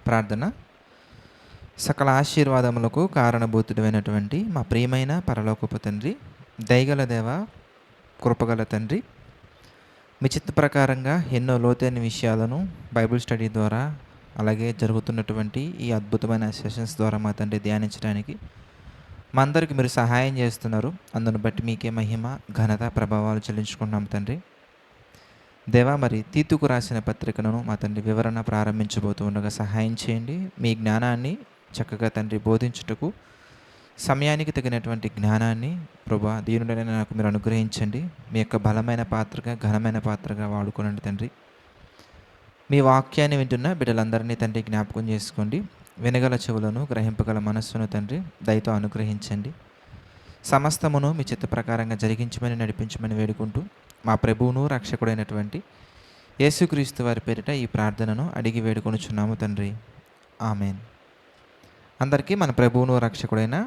ప్రార్థన. సకల ఆశీర్వాదములకు కారణభూతుడైనటువంటి మా ప్రియమైన పరలోకపు తండ్రి, దయగల దేవ, కృపగల తండ్రి, మీ చిత్త ప్రకారంగా ఎన్నో లోతైన విషయాలను బైబిల్ స్టడీ ద్వారా, అలాగే జరుగుతున్నటువంటి ఈ అద్భుతమైన సెషన్స్ ద్వారా మా తండ్రి ధ్యానించడానికి మా అందరికి మీరు సహాయం చేస్తున్నారు. అందును బట్టి మీకే మహిమ, ఘనత, ప్రభావాలు చెల్లించుకుంటున్నాం తండ్రి. దేవా, మరి తీతుకు రాసిన పత్రికను మా తండ్రి వివరణ ప్రారంభించబోతూ ఉండగా సహాయం చేయండి. మీ జ్ఞానాన్ని చక్కగా తండ్రి బోధించుటకు సమయానికి తగినటువంటి జ్ఞానాన్ని ప్రభా దీనుడైన నాకు మీరు అనుగ్రహించండి. మీ యొక్క బలమైన పాత్రగా, ఘనమైన పాత్రగా వాడుకోనండి తండ్రి. మీ వాక్యాన్ని వింటున్న బిడ్డలందరినీ తండ్రి జ్ఞాపకం చేసుకోండి. వినగల చెవులను, గ్రహింపగల మనస్సును తండ్రి దయతో అనుగ్రహించండి. సమస్తమును మీ చిత్త ప్రకారంగా జరిగించమని, నడిపించమని వేడుకుంటూ మా ప్రభువును రక్షకుడైనటువంటి యేసుక్రీస్తు వారి పేరిట ఈ ప్రార్థనను అడిగి వేడుకొనుచున్నాము తండ్రి. ఆమెన్. అందరికీ మన ప్రభువును రక్షకుడైన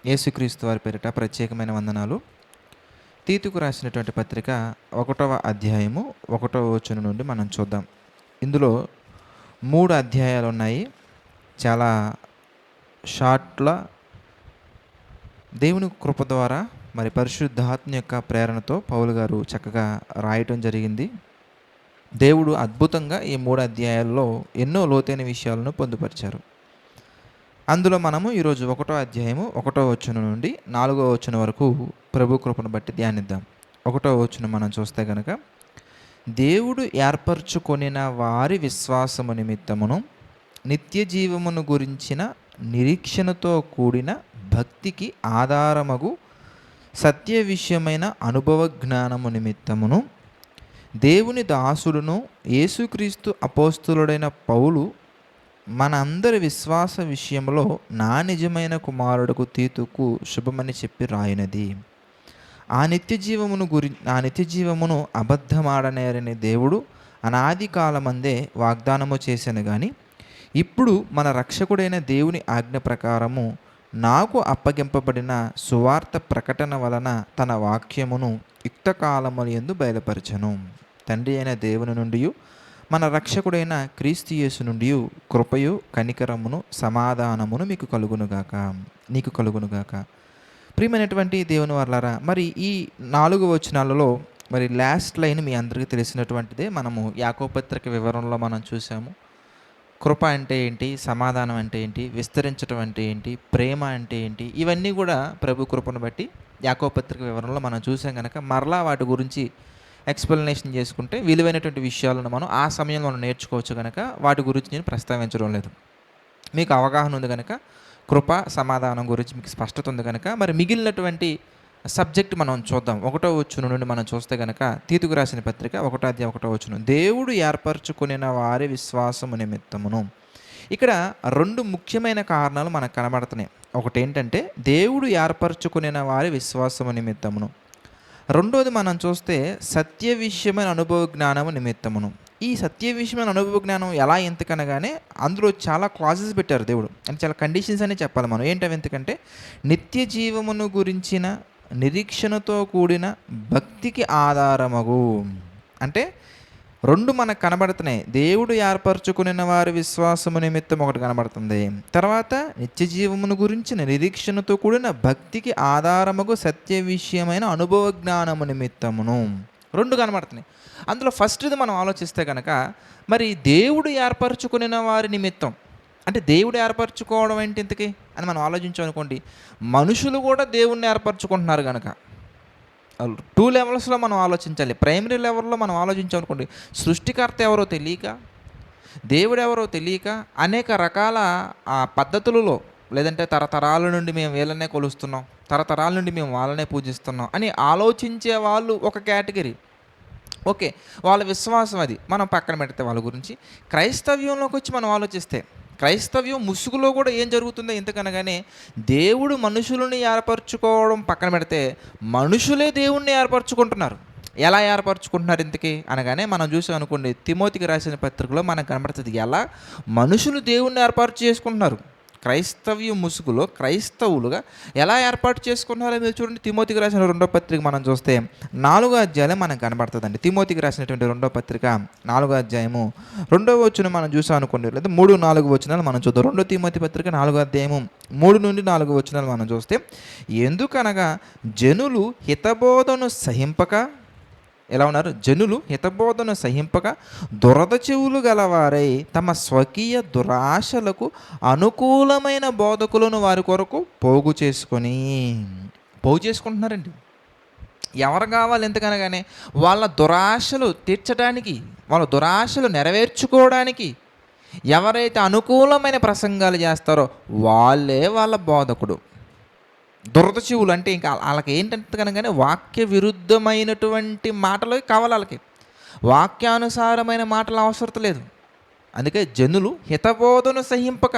యేసుక్రీస్తు వారి పేరిట ప్రత్యేకమైన వందనాలు. తీతుకు రాసినటువంటి పత్రిక 1వ అధ్యాయము 1వ వచనం నుండి మనం చూద్దాం. ఇందులో 3 అధ్యాయాలు ఉన్నాయి. చాలా షార్ట్లా దేవుని కృప ద్వారా మరి పరిశుద్ధాత్మ యొక్క ప్రేరణతో పౌలు గారు చక్కగా రాయటం జరిగింది. దేవుడు అద్భుతంగా ఈ 3 అధ్యాయాల్లో ఎన్నో లోతైన విషయాలను పొందుపరిచారు. అందులో మనము ఈరోజు 1వ అధ్యాయము 1వ వచనం నుండి 4వ వచనం వరకు ప్రభు కృపను బట్టి ధ్యానిద్దాం. 1వ వచనం మనం చూస్తే కనుక, దేవుడు ఏర్పరచుకొనిన వారి విశ్వాసము నిమిత్తమును నిత్య జీవమును గురించిన నిరీక్షణతో కూడిన భక్తికి ఆధారమగు సత్య విషయమైన అనుభవ జ్ఞానము నిమిత్తమును దేవుని దాసుడును యేసుక్రీస్తు అపోస్తులుడైన పౌలు మన అందరి విశ్వాస విషయంలో నా నిజమైన కుమారుడుకు తీతుకు శుభమని చెప్పి రాయినది. ఆ నిత్య జీవమును అబద్ధమాడనేరని దేవుడు అనాది కాలమందే వాగ్దానము చేశాను గాని ఇప్పుడు మన రక్షకుడైన దేవుని ఆజ్ఞ ప్రకారము నాకు అప్పగింపబడిన సువార్త ప్రకటన వలన తన వాక్యమును యుక్తకాలముల యందు బయలుపరచను. తండ్రి అయిన దేవుని నుండి, మన రక్షకుడైన క్రీస్తు యేసు నుండి కృపయు, కనికరమును, సమాధానమును నీకు కలుగునుగాక. ప్రియమైనటువంటి దేవుని వర్లారా, మరి ఈ 4 వచనాలలో మరి లాస్ట్ లైన్ మీ అందరికీ తెలిసినటువంటిదే. మనము యాకోబు పత్రిక వివరణలో మనం చూసాము. కృప అంటే ఏంటి, సమాధానం అంటే ఏంటి, విస్తరించడం అంటే ఏంటి, ప్రేమ అంటే ఏంటి, ఇవన్నీ కూడా ప్రభు కృపను బట్టి యాకోబు పత్రిక వివరణలో మనం చూసాం కనుక మరలా వాటి గురించి ఎక్స్ప్లెనేషన్ చేసుకుంటే విలువైనటువంటి విషయాలను మనం ఆ సమయంలో మనం నేర్చుకోవచ్చు కనుక వాటి గురించి నేను ప్రస్తావించడం లేదు. మీకు అవగాహన ఉంది కనుక, కృప, సమాధానం గురించి మీకు స్పష్టత ఉంది కనుక మరి మిగిలినటువంటి సబ్జెక్ట్ మనం చూద్దాం. 1వ వచనం నుండి మనం చూస్తే కనుక తీతుకు రాసిన పత్రిక 1వ అధ్యాయం 1వ వచనం, దేవుడు ఏర్పరచుకొనిన వారి విశ్వాసము నిమిత్తమును. ఇక్కడ 2 ముఖ్యమైన కారణాలు మనకు కనబడుతున్నాయి. ఒకటి ఏంటంటే దేవుడు ఏర్పరచుకొనిన వారి విశ్వాసము నిమిత్తమును. రెండోది మనం చూస్తే సత్య విషయమైన అనుభవ జ్ఞానము నిమిత్తమును. ఈ సత్య విషయమైన అనుభవ జ్ఞానం ఎలా ఎంతకనగానే అందులో చాలా క్లాజెస్ పెట్టారు దేవుడు, అంటే చాలా కండిషన్స్ అని చెప్పాలి మనం. ఏంటవి ఎందుకంటే, నిత్య జీవమును గురించిన నిరీక్షణతో కూడిన భక్తికి ఆధారమగు. అంటే 2 మనకు కనబడుతున్నాయి. దేవుడు ఏర్పరచుకున్న వారి విశ్వాసము నిమిత్తం ఒకటి కనబడుతుంది. తర్వాత నిత్య జీవమును గురించిన నిరీక్షణతో కూడిన భక్తికి ఆధారమగు సత్య విషయమైన అనుభవ జ్ఞానము నిమిత్తమును 2 కనబడుతున్నాయి. అందులో ఫస్ట్ది మనం ఆలోచిస్తే కనుక, మరి దేవుడు ఏర్పరచుకున్న వారి నిమిత్తం అంటే దేవుడు ఏర్పరచుకోవడం ఏంటి ఇంతకీ అని మనం ఆలోచించామనుకోండి, మనుషులు కూడా దేవుణ్ణి ఏర్పరచుకుంటున్నారు కనుక 2 లెవెల్స్లో మనం ఆలోచించాలి. ప్రైమరీ లెవెల్లో మనం ఆలోచించామనుకోండి, సృష్టికర్త ఎవరో తెలియక, దేవుడు ఎవరో తెలియక అనేక రకాల పద్ధతులలో, లేదంటే తరతరాల నుండి మేము వీళ్ళనే కొలుస్తున్నాం, తరతరాల నుండి మేము వాళ్ళనే పూజిస్తున్నాం అని ఆలోచించే వాళ్ళు ఒక కేటగిరీ. ఓకే, వాళ్ళ విశ్వాసం అది మనం పక్కన పెడితే వాళ్ళ గురించి. క్రైస్తవ్యంలోకి వచ్చి మనం ఆలోచిస్తే, క్రైస్తవ్యం ముసుగులో కూడా ఏం జరుగుతుందో ఎందుకనగానే, దేవుడు మనుషులను ఏర్పరచుకోవడం పక్కన పెడితే మనుషులే దేవుణ్ణి ఏర్పరచుకుంటున్నారు. ఎలా ఏర్పరచుకుంటున్నారు ఇంతకీ అనగానే మనం చూసాం అనుకోండి, తిమోతికి రాసిన పత్రికలో మనకు కనబడుతుంది ఎలా మనుషులు దేవుణ్ణి ఏర్పాటు చేసుకుంటున్నారు. క్రైస్తవ్య ముసుగులో క్రైస్తవులుగా ఎలా ఏర్పాటు చేసుకున్నారో మీరు చూడండి. తిమోతికి రాసిన 2వ పత్రిక మనం చూస్తే 4వ అధ్యాయం మనకు కనబడుతుందండి. తిమోతికి రాసినటువంటి 2వ పత్రిక 4వ అధ్యాయము 2వ వచనం మనం చూసాం అనుకోండి, లేదా 3, 4 వచనాలు మనం చూద్దాం. 2 తిమోతి పత్రిక 4వ అధ్యాయము 3 నుండి 4 వచనాలు మనం చూస్తే, ఎందుకనగా జనులు హితబోధను సహింపక, ఎలా ఉన్నారు? జనులు హితబోధను సహింపక దురద చెవులు గలవారై తమ స్వకీయ దురాశలకు అనుకూలమైన బోధకులను వారి కొరకు పోగు చేసుకుంటున్నారండి. ఎవరు కావాలి ఎంతకనగానే వాళ్ళ దురాశలు తీర్చడానికి, వాళ్ళ దురాశలు నెరవేర్చుకోవడానికి ఎవరైతే అనుకూలమైన ప్రసంగాలు చేస్తారో వాళ్ళే వాళ్ళ బోధకుడు. దురద చెవులు అంటే ఇంకా వాళ్ళకి ఏంటంటే కనుకనే వాక్య విరుద్ధమైనటువంటి మాటలు కావాలి. వాళ్ళకి వాక్యానుసారమైన మాటలు అవసరం లేదు. అందుకే జనులు హితబోధను సహింపక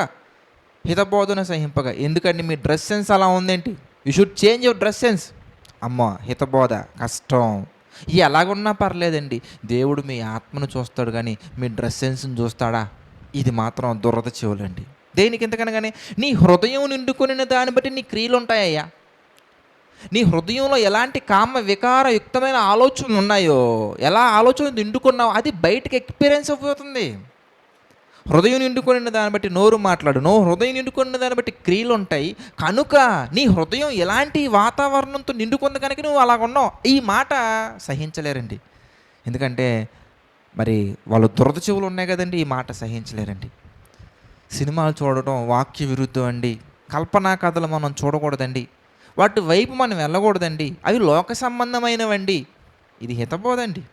ఎందుకంటే మీ డ్రెస్ సెన్స్ అలా ఉందేంటి, you should change your dress sense. అమ్మో హితబోధ కష్టం, ఎలాగున్నా పర్లేదండి, దేవుడు మీ ఆత్మను చూస్తాడు కానీ మీ డ్రెస్ సెన్స్ని చూస్తాడా? ఇది మాత్రం దురద చెవులండి. దేనికి ఎంతకనగానే నీ హృదయం నిండుకొనిన దాన్ని బట్టి నీ క్రియలు ఉంటాయ్యా. నీ హృదయంలో ఎలాంటి కామ వికారయుక్తమైన ఆలోచనలు ఉన్నాయో, ఎలా ఆలోచన నిండుకున్నావో అది బయటకు ఎక్స్పీరియన్స్ అయిపోతుంది. హృదయం నిండుకొనిన దాన్ని బట్టి నోరు మాట్లాడు, హృదయం నిండుకొనిన దాన్ని బట్టి క్రియలు ఉంటాయి. కనుక నీ హృదయం ఎలాంటి వాతావరణంతో నిండుకుంది కనుక నువ్వు అలాగ ఉన్నావు. ఈ మాట సహించలేరండి. ఎందుకంటే మరి వాళ్ళు దురద చెవులు ఉన్నాయి కదండి, ఈ మాట సహించలేరండి. సినిమాలు చూడటం వాక్య విరుద్ధం అండి. కల్పనా కథలు మనం చూడకూడదండి. వాటి వైపు మనం వెళ్ళకూడదండి. అవి లోక సంబంధమైనవండి. ఇది హితబోధండి.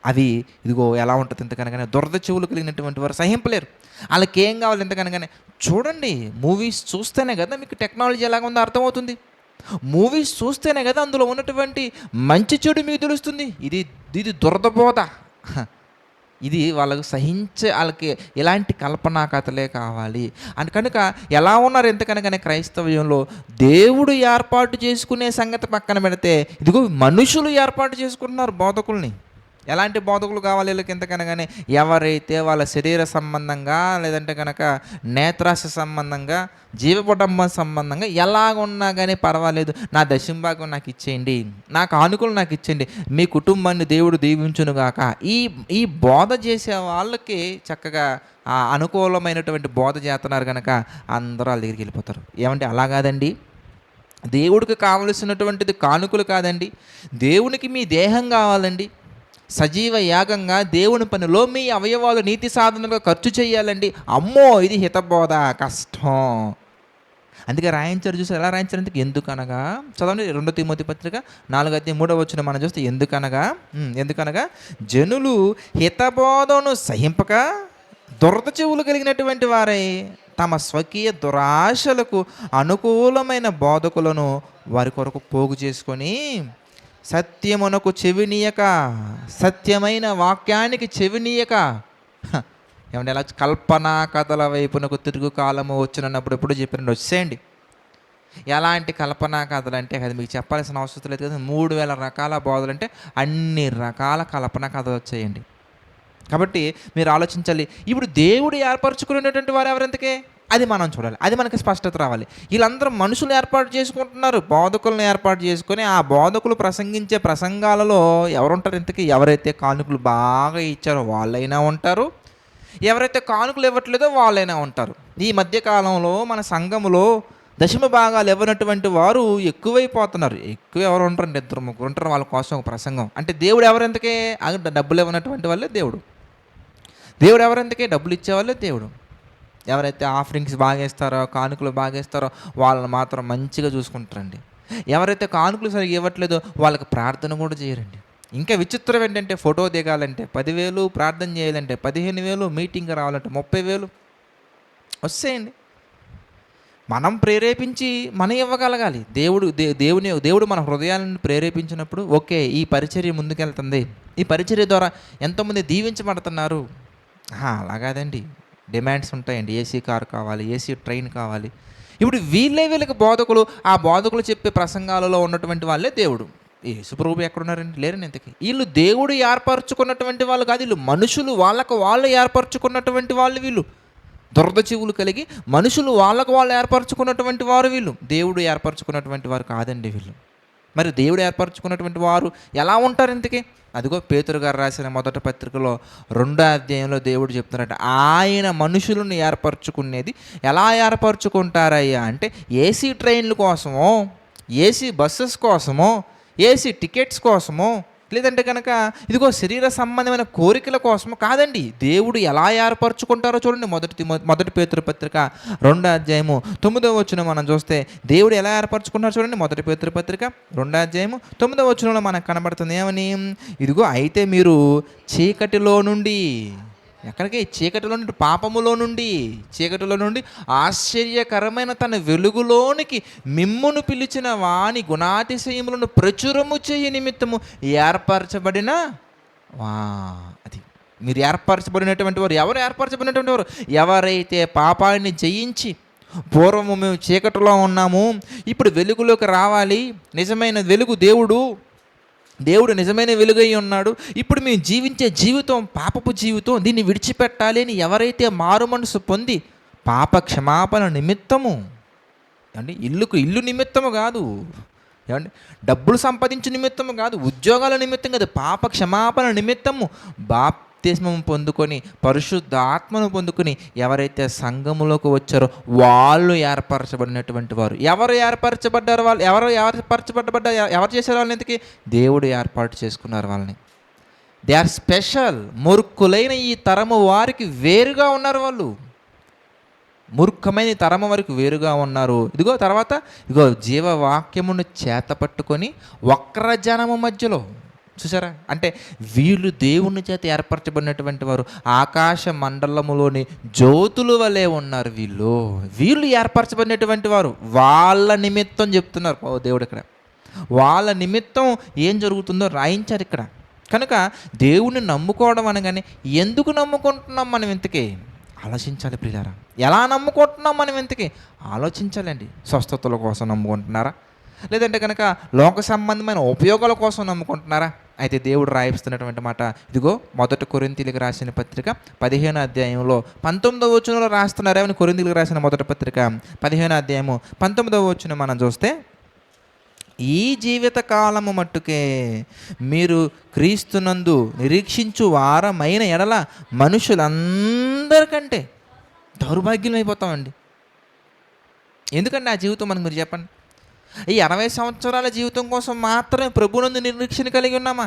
అవి ఇదిగో ఎలా ఉంటుంది ఎంతకనగానే దురద చెవులు కలిగినటువంటి వారు సహింపలేరు. వాళ్ళకి ఏం కావాలి ఎంతకనగానే చూడండి. మూవీస్ చూస్తేనే కదా మీకు టెక్నాలజీ ఎలాగ ఉందో అర్థమవుతుంది. మూవీస్ చూస్తేనే కదా అందులో ఉన్నటువంటి మంచి చెడు మీకు తెలుస్తుంది. ఇది దురద బోధ. ఇది వాళ్ళకి వాళ్ళకి ఎలాంటి కల్పనా కథలే కావాలి. అని కనుక ఎలా ఉన్నారు ఎంతకనగానే క్రైస్తవ్యంలో దేవుడు ఏర్పాటు చేసుకునే సంగతి పక్కన పెడితే ఇదిగో మనుషులు ఏర్పాటు చేసుకుంటున్నారు బోధకుల్ని. ఎలాంటి బోధకులు కావాలి వీళ్ళకి ఎంతకనగానే ఎవరైతే వాళ్ళ శరీర సంబంధంగా, లేదంటే కనుక నేత్రాశ సంబంధంగా, జీవకుటుంబం సంబంధంగా ఎలాగున్నా కానీ పర్వాలేదు, నా దశంభాగం నాకు ఇచ్చేయండి, నా కానుకలు నాకు ఇచ్చేయండి, మీ కుటుంబాన్ని దేవుడు దీవించునుగాక, ఈ బోధ చేసే వాళ్ళకి చక్కగా ఆ అనుకూలమైనటువంటి బోధ చేస్తున్నారు కనుక అందరూ వాళ్ళ దగ్గరికి వెళ్ళిపోతారు. ఏమంటే అలా కాదండి. దేవుడికి కావలసినటువంటిది కానుకలు కాదండి, దేవునికి మీ దేహం కావాలండి. సజీవ యాగంగా దేవుని పనిలో మీ అవయవాలు నీతి సాధనగా ఖర్చు చేయాలండి. అమ్మో ఇది హితబోధ కష్టం. అందుకే రాయించారు, చూసి ఎలా రాయించారు? ఎందుకనగా చదవండి 2 తిమోతి పత్రిక 4:3 మనం చూస్తే ఎందుకనగా జనులు హితబోధను సహింపక దురద చెవులు కలిగినటువంటి వారై తమ స్వకీయ దురాశలకు అనుకూలమైన బోధకులను వారి కొరకు పోగు చేసుకొని సత్యమునకు చెవినీయక, సత్యమైన వాక్యానికి చెవినీయక, ఏమంటే ఎలా కల్పనా కథల వైపునకు తిరుగు కాలము వచ్చినప్పుడు ఎప్పుడు చెప్పినట్టు వచ్చేయండి. ఎలాంటి కల్పనా కథలు అంటే అది మీకు చెప్పాల్సిన అవసరం లేదు కదా. 3000 రకాల బోధలు అంటే అన్ని రకాల కల్పనా కథలు వచ్చాయండి. కాబట్టి మీరు ఆలోచించాలి. ఇప్పుడు దేవుడు ఏర్పరచుకునేటువంటి వారు ఎవరెంతకే అది మనం చూడాలి. అది మనకి స్పష్టత రావాలి. వీళ్ళందరూ మనుషులు ఏర్పాటు చేసుకుంటున్నారు, బోధకులను ఏర్పాటు చేసుకొని ఆ బోధకులు ప్రసంగించే ప్రసంగాలలో ఎవరుంటారు ఇంతకీ? ఎవరైతే కానుకలు బాగా ఇచ్చారో వాళ్ళైనా ఉంటారు, ఎవరైతే కానుకలు ఇవ్వట్లేదో వాళ్ళైనా ఉంటారు. ఈ మధ్యకాలంలో మన సంఘములో దశమ భాగాలు ఇవ్వనటువంటి వారు ఎక్కువైపోతున్నారు. ఎక్కువ ఎవరు ఉంటారండి? 2-3 ఉంటారు. వాళ్ళ కోసం ఒక ప్రసంగం అంటే దేవుడు ఎవరెంతకే? డబ్బులు ఇవ్వనటువంటి వాళ్ళే దేవుడు. ఎవరెంతకే? డబ్బులు ఇచ్చేవాళ్ళే దేవుడు. ఎవరైతే ఆఫరింగ్స్ బాగేస్తారో, కానుకలు బాగేస్తారో వాళ్ళని మాత్రం మంచిగా చూసుకుంటారండి. ఎవరైతే కానుకలు సరిగ్గా ఇవ్వట్లేదో వాళ్ళకి ప్రార్థన కూడా చేయరండి. ఇంకా విచిత్రం ఏంటంటే ఫోటో దిగాలంటే 10,000, ప్రార్థన చేయాలంటే 15,000, మీటింగ్ రావాలంటే 30,000 వస్తాయండి. మనం ప్రేరేపించి మనం ఇవ్వగలగాలి. దేవుడు మన హృదయాలను ప్రేరేపించినప్పుడు ఓకే ఈ పరిచర్య ముందుకెళ్తుంది, ఈ పరిచర్య ద్వారా ఎంతోమంది దీవించబడుతున్నారు. అలాగాదండి, డిమాండ్స్ ఉంటాయండి. ఏసీ కారు కావాలి, ఏసీ ట్రైన్ కావాలి. ఇప్పుడు వీళ్ళకి బోధకులు, ఆ బోధకులు చెప్పే ప్రసంగాలలో ఉన్నటువంటి వాళ్ళే దేవుడు. యేసుప్రభు ఎక్కడున్నారండి? లేరండి ఇంతకీ. వీళ్ళు దేవుడు ఏర్పరచుకున్నటువంటి వాళ్ళు కాదు, వీళ్ళు మనుషులు, వాళ్ళు ఏర్పరచుకున్నటువంటి వాళ్ళు వీళ్ళు. దురద చెవులు కలిగి మనుషులు వాళ్ళకు వాళ్ళు ఏర్పరచుకున్నటువంటి వారు వీళ్ళు. దేవుడు ఏర్పరచుకున్నటువంటి వారు కాదండి వీళ్ళు. మరి దేవుడు ఏర్పరచుకున్నటువంటి వారు ఎలా ఉంటారు ఇంతకీ? అదిగో పేతురు గారు రాసిన మొదటి పత్రికలో 2వ అధ్యాయంలో దేవుడు చెప్తున్నారట, ఆయన మనుషులను ఏర్పరచుకునేది ఎలా ఏర్పరచుకుంటారయ్యా అంటే, ఏసీ ట్రైన్ల కోసమో, ఏసీ బస్సెస్ కోసమో, ఏసీ టికెట్స్ కోసమో, లేదంటే కనుక ఇదిగో శరీర సంబంధమైన కోరికల కోసము కాదండి. దేవుడు ఎలా ఏర్పరచుకుంటారో చూడండి. మొదటి పేతురు పత్రిక 2వ అధ్యాయము 9వ వచనం మనం చూస్తే దేవుడు ఎలా ఏర్పరచుకుంటారో చూడండి. మొదటి పేతురు పత్రిక 2వ అధ్యాయము 9వ వచనంలో మనకు కనబడుతుంది ఏమని, ఇదిగో అయితే మీరు చీకటిలో నుండి, ఎక్కడికి? చీకటిలో నుండి, పాపములో నుండి, చీకటిలో నుండి ఆశ్చర్యకరమైన తన వెలుగులోనికి మిమ్మును పిలిచిన వాని గుణాతిశయములను ప్రచురము చేయ నిమిత్తము ఏర్పరచబడిన అది మీరు ఏర్పరచబడినటువంటి వారు. ఎవరు ఏర్పరచబడినటువంటి వారు? ఎవరైతే పాపాన్ని జయించి, పూర్వము మేము చీకటిలో ఉన్నాము, ఇప్పుడు వెలుగులోకి రావాలి, నిజమైన వెలుగు దేవుడు నిజమైన వెలుగై ఉన్నాడు, ఇప్పుడు మేము జీవించే జీవితం పాపపు జీవితం, దీన్ని విడిచిపెట్టాలి అని ఎవరైతే మారు మనసు పొంది పాప క్షమాపణ నిమిత్తము, అంటే ఇల్లు నిమిత్తము కాదు, ఏమండి డబ్బులు సంపాదించే నిమిత్తము కాదు, ఉద్యోగాల నిమిత్తం కాదు, పాప క్షమాపణ నిమిత్తము బాప్తిస్మం పొందుకొని పరిశుద్ధాత్మను పొందుకొని ఎవరైతే సంఘములోకి వచ్చారో వాళ్ళు ఏర్పరచబడినటువంటి వారు. ఎవరు ఏర్పరచబడ్డారు? వాళ్ళు ఎవరు ఎవరు చేశారు వాళ్ళని? ఎందుకు? దేవుడు ఏర్పాటు చేసుకున్నారు వాళ్ళని. They are special. మూర్ఖులైన ఈ తరము వారికి వేరుగా ఉన్నారు వాళ్ళు. మూర్ఖమైన తరము వరకు వేరుగా ఉన్నారు. ఇదిగో తర్వాత జీవవాక్యమును చేత పట్టుకొని వక్రజనము మధ్యలో, చూసారా? అంటే వీళ్ళు దేవుని చేత ఏర్పరచబడినటువంటి వారు ఆకాశ మండలములోని జ్యోతుల వలె ఉన్నారు. వీళ్ళు ఏర్పరచబడినటువంటి వారు. వాళ్ళ నిమిత్తం చెప్తున్నారు దేవుడు ఇక్కడ. వాళ్ళ నిమిత్తం ఏం జరుగుతుందో రాయించారు ఇక్కడ. కనుక దేవుణ్ణి నమ్ముకోవడం అనగానే ఎందుకు నమ్ముకుంటున్నాం మనం ఇంతకీ ఆలోచించాలి ప్రియులారా. ఎలా నమ్ముకుంటున్నాం మనం ఇంతకీ ఆలోచించాలండి. స్వస్థతల కోసం నమ్ముకుంటున్నారా? లేదంటే కనుక లోక సంబంధమైన ఉపయోగాల కోసం నమ్ముకుంటున్నారా? అయితే దేవుడు రాయిస్తున్నటువంటి మాట ఇదిగో మొదటి కొరింథీయులకు రాసిన పత్రిక 15వ అధ్యాయంలో 19వ వచనంలో రాస్తున్నారు. ఏమని? కొరింథీయులకు రాసిన మొదటి పత్రిక 15వ అధ్యాయము 19వ వచనం మనం చూస్తే, ఈ జీవిత కాలము మట్టుకే మీరు క్రీస్తునందు నిరీక్షించు వారమైన ఎడల మనుషులందరికంటే దౌర్భాగ్యం అయిపోతామండి. ఎందుకంటే ఆ జీవితం మనకు మీరు చెప్పండి. ఈ 60 సంవత్సరాల జీవితం కోసం మాత్రమే ప్రభునందు నిరీక్షణ కలిగి ఉన్నామా?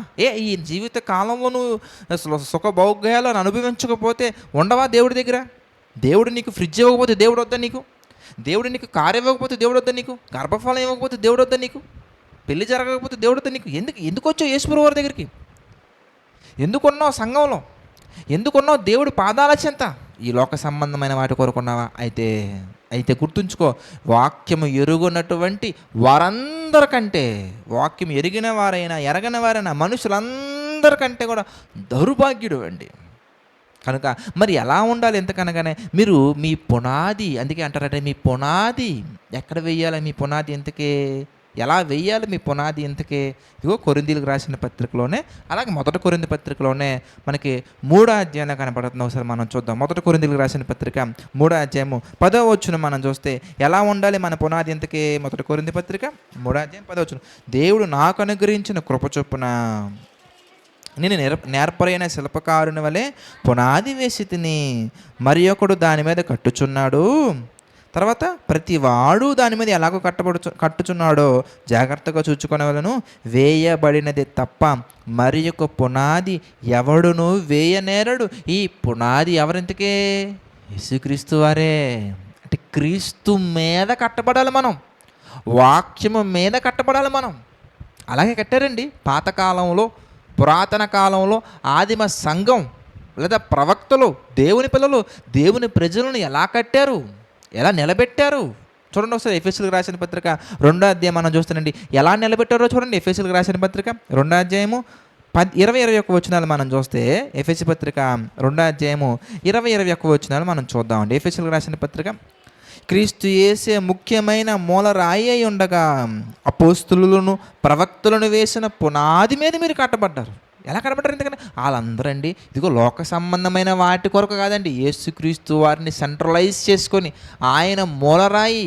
ఈ జీవిత కాలంలో నువ్వు సుఖభోగ్యాలను అనుభవించకపోతే ఉండవా దేవుడి దగ్గర? దేవుడు నీకు ఫ్రిడ్జ్ ఇవ్వకపోతే దేవుడు వద్దా నీకు? దేవుడు నీకు కారు ఇవ్వకపోతే దేవుడు వద్దా నీకు? గర్భఫలం ఇవ్వకపోతే దేవుడు వద్దా నీకు? పెళ్లి జరగకపోతే దేవుడు వద్దా నీకు? ఎందుకు వచ్చావు యేసుప్రభువు వారి దగ్గరికి? ఎందుకున్నావు సంఘంలో? ఎందుకున్నావు దేవుడి పాదాల చెంత? ఈ లోక సంబంధమైన వాటి కోరుకున్నావా? అయితే గుర్తుంచుకో, వాక్యము ఎరుగున్నటువంటి వారందరికంటే, వాక్యం ఎరిగిన వారైనా ఎరగని వారైనా మనుషులందరికంటే కూడా దౌర్భాగ్యుడు అండి. కనుక మరి ఎలా ఉండాలి? ఎంతకనగానే మీరు మీ పునాది, అందుకే అంటారంటే మీ పునాది ఎక్కడ వెయ్యాలి? మీ పునాది ఎంతకే ఎలా వెయ్యాలి? మీ పునాది ఎంతకే? ఇదిగో కొరింథీయులకు రాసిన పత్రికలోనే, అలాగే మొదటి కొరింథీ పత్రికలోనే మనకి 3వ అధ్యాయంలో కనపడుతుంది. ఒకసారి మనం చూద్దాం. మొదటి కొరింథీయులకు రాసిన పత్రిక 3వ అధ్యాయము 10వ వచనం మనం చూస్తే ఎలా ఉండాలి మన పునాది ఎంతకే? మొదటి కొరింథీ పత్రిక 3వ అధ్యాయం 10వ వచనం, దేవుడు నాకు అనుగ్రహించిన కృప చొప్పున నేను నేర్పరైన శిల్పకారుని వలె పునాది వేసి తిని, మరి ఒకడు దాని మీద కట్టుచున్నాడు. తర్వాత ప్రతివాడు దాని మీద ఎలాగో కట్టుచున్నాడో జాగ్రత్తగా చూచుకొనవలెను. వేయబడినది తప్ప మరి ఒక పునాది ఎవడును వేయనేరడు. ఈ పునాది ఎవరింతకే? యేసుక్రీస్తు వారే. అంటే క్రీస్తు మీద కట్టబడాలి మనం, వాక్యము మీద కట్టబడాలి మనం. అలాగే కట్టారండి పాతకాలంలో, పురాతన కాలంలో ఆదిమ సంఘం లేదా ప్రవక్తలు, దేవుని పిల్లలు దేవుని ప్రజలను ఎలా కట్టారు, ఎలా నిలబెట్టారు చూడండి. ఒకసారి ఎఫెసీయులకు రాసిన పత్రిక 2వ అధ్యాయం మనం చూస్తానండి. ఎలా నిలబెట్టారో చూడండి. ఎఫెసీయులకు రాసిన పత్రిక 2వ అధ్యాయము 20-21 వచనాలు మనం చూస్తే, ఎఫెసీ పత్రిక 2వ అధ్యాయము 20-21 వచనాలు మనం చూద్దామండి. ఎఫెసీయులకు రాసిన పత్రిక, క్రీస్తు యేసే ముఖ్యమైన మూలరాయి అయి ఉండగా అపోస్తులను ప్రవక్తలను వేసిన పునాది మీద మీరు కట్టబడ్డారు. ఎలా కనబడ్డారు ఎందుకని వాళ్ళందరూ అండి ఇదిగో లోక సంబంధమైన వాటి కొరకు కాదండి, యేసుక్రీస్తు వారిని సెంట్రలైజ్ చేసుకొని ఆయన మూలరాయి,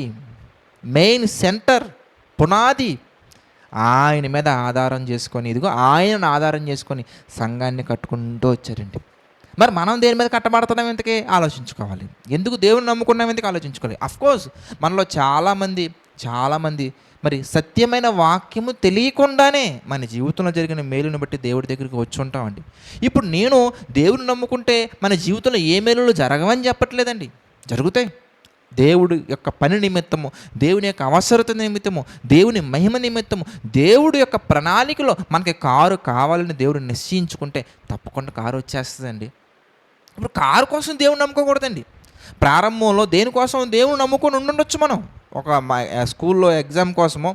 మెయిన్ సెంటర్, పునాది, ఆయన మీద ఆధారం చేసుకొని ఇదిగో ఆయనను ఆధారం చేసుకొని సంఘాన్ని కట్టుకుంటూ వచ్చారండి. మరి మనం దేని మీద కట్టబడుతున్నాం ఎందుకే ఆలోచించుకోవాలి. ఎందుకు దేవుని నమ్ముకున్నాం ఎందుకు ఆలోచించుకోవాలి. అఫ్కోర్స్ మనలో చాలామంది మరి సత్యమైన వాక్యము తెలియకుండానే మన జీవితంలో జరిగిన మేలును బట్టి దేవుడి దగ్గరికి వచ్చి ఉంటామండి. ఇప్పుడు నేను దేవుని నమ్ముకుంటే మన జీవితంలో ఏ మేలులు జరగవని చెప్పట్లేదండి, జరుగుతాయి. దేవుడి యొక్క పని నిమిత్తము, దేవుని యొక్క అవసరత నిమిత్తము, దేవుని మహిమ నిమిత్తము, దేవుడి యొక్క ప్రణాళికలో మనకి కారు కావాలని దేవుడు నిశ్చయించుకుంటే తప్పకుండా కారు వచ్చేస్తుందండి. ఇప్పుడు కారు కోసం దేవుని నమ్ముకోకూడదండి. ప్రారంభంలో దేనికోసం దేవుని నమ్ముకొని ఉండుండొచ్చు మనం. ఒక స్కూల్లో ఎగ్జామ్ కోసమో,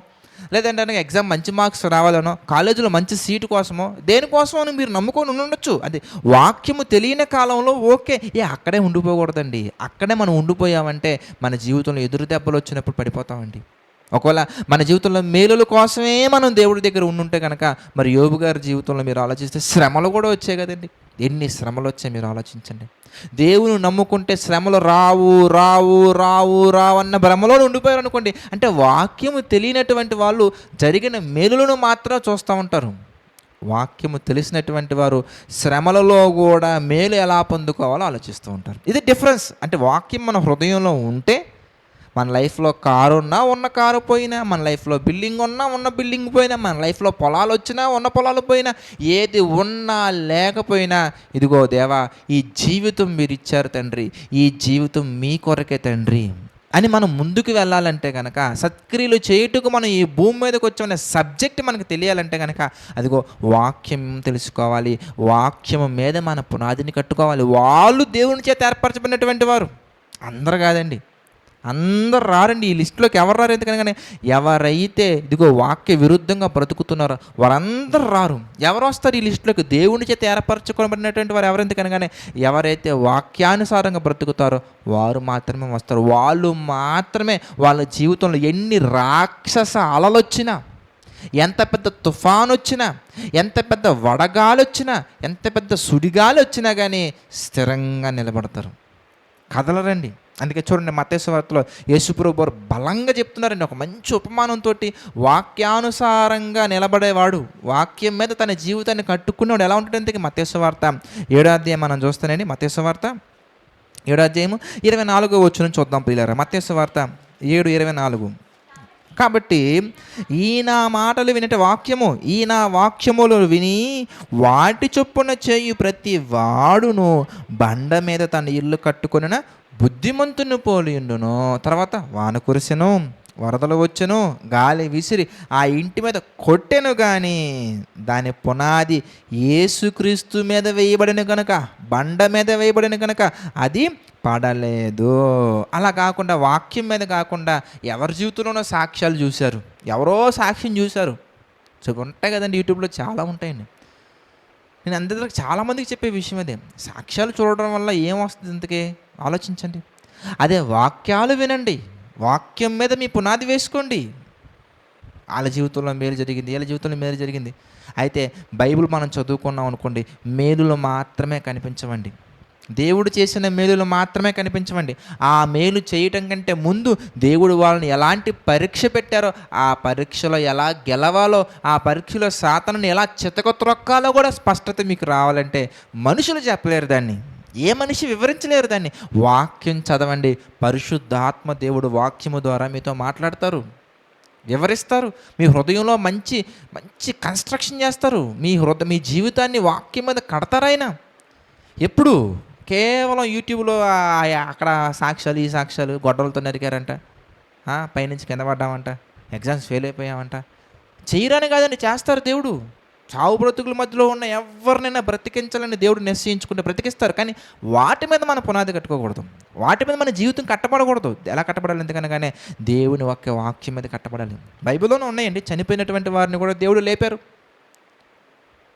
లేదంటే ఎగ్జామ్ మంచి మార్క్స్ రావాలనో, కాలేజీలో మంచి సీటు కోసమో, దేనికోసమో మీరు నమ్ముకొని ఉండొచ్చు. అది వాక్యము తెలియని కాలంలో ఓకే, అక్కడే ఉండిపోకూడదండి. అక్కడే మనం ఉండిపోయామంటే మన జీవితంలో ఎదురు దెబ్బలు వచ్చినప్పుడు పడిపోతామండి. ఒకవేళ మన జీవితంలో మేలుల కోసమే మనం దేవుడి దగ్గర ఉండుంటే కనుక మరి యోబు గారి జీవితంలో మీరు ఆలోచిస్తే శ్రమలు కూడా వచ్చాయి కదండి. ఎన్ని శ్రమలు వచ్చాయి మీరు ఆలోచించండి. దేవుని నమ్ముకుంటే శ్రమలు రావు రావు రావు రావు అన్న భ్రమలో ఉండిపోయారు అనుకోండి. అంటే వాక్యము తెలియనటువంటి వాళ్ళు జరిగిన మేలులను మాత్రం చూస్తూ ఉంటారు. వాక్యము తెలిసినటువంటి వారు శ్రమలలో కూడా మేలు ఎలా పొందుకోవాలో ఆలోచిస్తూ ఉంటారు. ఇది డిఫరెన్స్. అంటే వాక్యం మన హృదయంలో ఉంటే మన లైఫ్లో కారు ఉన్నా ఉన్న కారు పోయినా, మన లైఫ్లో బిల్డింగ్ ఉన్నా ఉన్న బిల్డింగ్ పోయినా, మన లైఫ్లో పొలాలు వచ్చినా ఉన్న పొలాలు పోయినా, ఏది ఉన్నా లేకపోయినా ఇదిగో దేవా ఈ జీవితం మీరు ఇచ్చారు తండ్రి, ఈ జీవితం మీ కొరకే తండ్రి అని మనం ముందుకు వెళ్ళాలంటే కనుక, సత్క్రియలు చేయుటకు మనం ఈ భూమి మీదకి వచ్చామనే సబ్జెక్ట్ మనకు తెలియాలంటే కనుక అదిగో వాక్యం తెలుసుకోవాలి. వాక్యం మీద మన పునాదిని కట్టుకోవాలి. వాళ్ళు దేవుని చేత ఏర్పరచబడినటువంటి వారు. అందరూ కాదండి, అందరు రారండి. ఈ లిస్టులోకి ఎవరు రారు. ఎందుకనగానే ఎవరైతే ఇదిగో వాక్య విరుద్ధంగా బ్రతుకుతున్నారో వారందరూ రారు. ఎవరు వస్తారు ఈ లిస్టులోకి? దేవుని చేత ఏర్పరచుకోబడినటువంటి వారు ఎవరు? ఎందుకనగానే ఎవరైతే వాక్యానుసారంగా బ్రతుకుతారో వారు మాత్రమే వస్తారు. వాళ్ళు మాత్రమే వాళ్ళ జీవితంలో ఎన్ని రాక్షస అలలు వచ్చినా, ఎంత పెద్ద తుఫాను వచ్చినా, ఎంత పెద్ద వడగాలి వచ్చినా, ఎంత పెద్ద సుడిగాలి వచ్చినా కానీ స్థిరంగా నిలబడతారు, కదలరండి. అందుకే చూడండి మత్తయి సువార్తలో యేసుప్రభువు వారు బలంగా చెప్తున్నారండి ఒక మంచి ఉపమానంతో. వాక్యానుసారంగా నిలబడేవాడు, వాక్యం మీద తన జీవితాన్ని కట్టుకునేవాడు ఎలా ఉంటాడు అంటే మత్తయి సువార్త 7వ అధ్యాయం మనం చూస్తానండి. మత్తయి సువార్త 7వ అధ్యాయము 24వ వచనం చూద్దాం ప్రియులారా. మత్తయి సువార్త 7:24. కాబట్టి ఈ నా మాటలు వినట వాక్యము, ఈ నా వాక్యములు విని వాటి చొప్పున చేయు ప్రతి వాడును బండ మీద తన ఇల్లు కట్టుకొనిన బుద్ధిమంతుని పోలియుండును. తర్వాత వాన కురిసెను, వరదలు వచ్చెను, గాలి విసిరి ఆ ఇంటి మీద కొట్టెను, కానీ దాని పునాది యేసుక్రీస్తు మీద వేయబడిన కనుక, బండ మీద వేయబడిన కనుక అది పడలేదు. అలా కాకుండా వాక్యం మీద కాకుండా ఎవరి జీవితంలోనో సాక్ష్యాలు చూశారు, ఎవరో సాక్ష్యం చూశారు. ఉంటాయి కదండి, యూట్యూబ్లో చాలా ఉంటాయండి. నేను అందరికీ చాలామందికి చెప్పే విషయం అదే. సాక్ష్యాలు చూడడం వల్ల ఏమొస్తుంది ఇంతకే ఆలోచించండి. అదే వాక్యాలు వినండి, వాక్యం మీద మీ పునాది వేసుకోండి. వాళ్ళ జీవితంలో మేలు జరిగింది, వీళ్ళ జీవితంలో మేలు జరిగింది. అయితే బైబిల్ మనం చదువుకున్నాం అనుకోండి, మేలులు మాత్రమే కనిపించవండి. దేవుడు చేసిన మేలులు మాత్రమే కనిపించవండి. ఆ మేలు చేయటం కంటే ముందు దేవుడు వాళ్ళని ఎలాంటి పరీక్ష పెట్టారో, ఆ పరీక్షలో ఎలా గెలవాలో, ఆ పరీక్షలో సాతానుని ఎలా చితకత్రొక్కాలో కూడా స్పష్టత మీకు రావాలంటే మనుషులు చెప్పలేరు దాన్ని, ఏ మనిషి వివరించలేరు దాన్ని. వాక్యం చదవండి, పరిశుద్ధాత్మ దేవుడు వాక్యము ద్వారా మీతో మాట్లాడతారు, వివరిస్తారు. మీ హృదయంలో మంచి మంచి కన్స్ట్రక్షన్ చేస్తారు. మీ జీవితాన్ని వాక్యం మీద కడతారైనా. ఎప్పుడు కేవలం యూట్యూబ్లో అక్కడ సాక్ష్యాలు, ఈ సాక్ష్యాలు, గొడ్డలతో నరికారంట, పైనుంచి కింద పడ్డామంట, ఎగ్జామ్స్ ఫెయిల్ అయిపోయామంట. చేయరాని కాదండి, చేస్తారు. దేవుడు చావు బ్రతుకుల మధ్యలో ఉన్న ఎవరినైనా బ్రతికించాలని దేవుడు నిశ్చయించుకుంటే బ్రతికిస్తారు. కానీ వాటి మీద మన పునాది కట్టుకోకూడదు, వాటి మీద మన జీవితం కట్టబడకూడదు. ఎలా కట్టబడాలి? ఎందుకనగానే దేవుని వాక్యం మీద కట్టబడాలి. బైబిల్లోనే ఉన్నాయండి, చనిపోయినటువంటి వారిని కూడా దేవుడు లేపారు.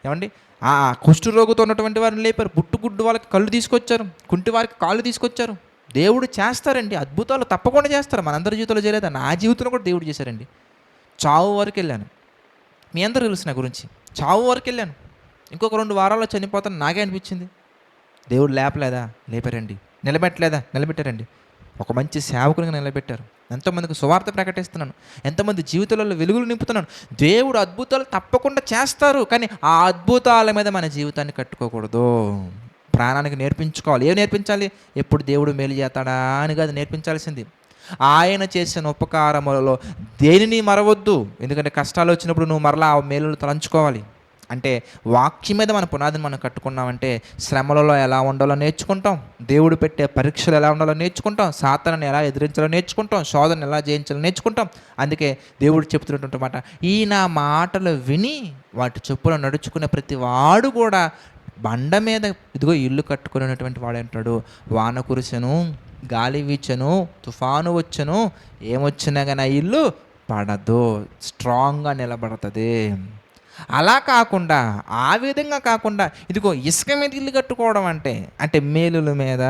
ఏమండి, ఆ కుష్ఠరోగుతో ఉన్నటువంటి వారిని లేపారు, పుట్టుగుడ్డు వాళ్ళకి కళ్ళు తీసుకొచ్చారు, కుంటి వారికి కాళ్ళు తీసుకొచ్చారు. దేవుడు చేస్తారండి, అద్భుతాలు తప్పకుండా చేస్తారు. మనందరి జీవితంలో చేయలేదా? నా జీవితంలో కూడా దేవుడు చేశారండి. చావు వరకు వెళ్ళాను, మీ అందరూ తెలుసు నా గురించి. చావు వరకు వెళ్ళాను, ఇంకొక 2 వారాల్లో చనిపోతాను నాకే అనిపించింది. దేవుడు లేపలేదా? లేపారండి. నిలబెట్టలేదా? నిలబెట్టారండి. ఒక మంచి సేవకునిగా నిలబెట్టారు. ఎంతోమందికి సువార్త ప్రకటిస్తున్నాను. ఎంతోమంది జీవితాలలో వెలుగులు నింపుతున్నాను. దేవుడు అద్భుతాలు తప్పకుండా చేస్తారు. కానీ ఆ అద్భుతాల మీద మన జీవితాన్ని కట్టుకోకూడదు. ప్రాణానికి నేర్పించుకోవాలి. ఏం నేర్పించాలి? ఎప్పుడు దేవుడు మేలు చేస్తాడా అని కాదు నేర్పించాల్సింది. ఆయన చేసిన ఉపకారములలో దేనిని మరవద్దు. ఎందుకంటే కష్టాలు వచ్చినప్పుడు నువ్వు మరలా ఆ మేలులు తలంచుకోవాలి. అంటే వాక్యం మీద మన పునాదిని మనం కట్టుకున్నామంటే శ్రమలలో ఎలా ఉండాలో నేర్చుకుంటాం. దేవుడు పెట్టే పరీక్షలు ఎలా ఉండాలో నేర్చుకుంటాం. సాతానుని ఎలా ఎదిరించాలో నేర్చుకుంటాం. శోధనను ఎలా జయించాలో నేర్చుకుంటాం. అందుకే దేవుడు చెప్తున్నటువంటి మాట, ఈ నా మాటలు విని వాటి చొప్పున నడుచుకునే ప్రతి వాడు కూడా బండ మీద ఇదిగో ఇల్లు కట్టుకునేటువంటి వాడు అంటాడు. వాన కురిసెను, గాలి వీచెను, తుఫాను వచ్చెను, ఏమొచ్చినా కానీ ఆ ఇల్లు పడదు, స్ట్రాంగ్గా నిలబడుతుంది. అలా కాకుండా, ఆ విధంగా కాకుండా ఇదిగో ఇసుక మీద ఇల్లు కట్టుకోవడం అంటే మేలుల మీద,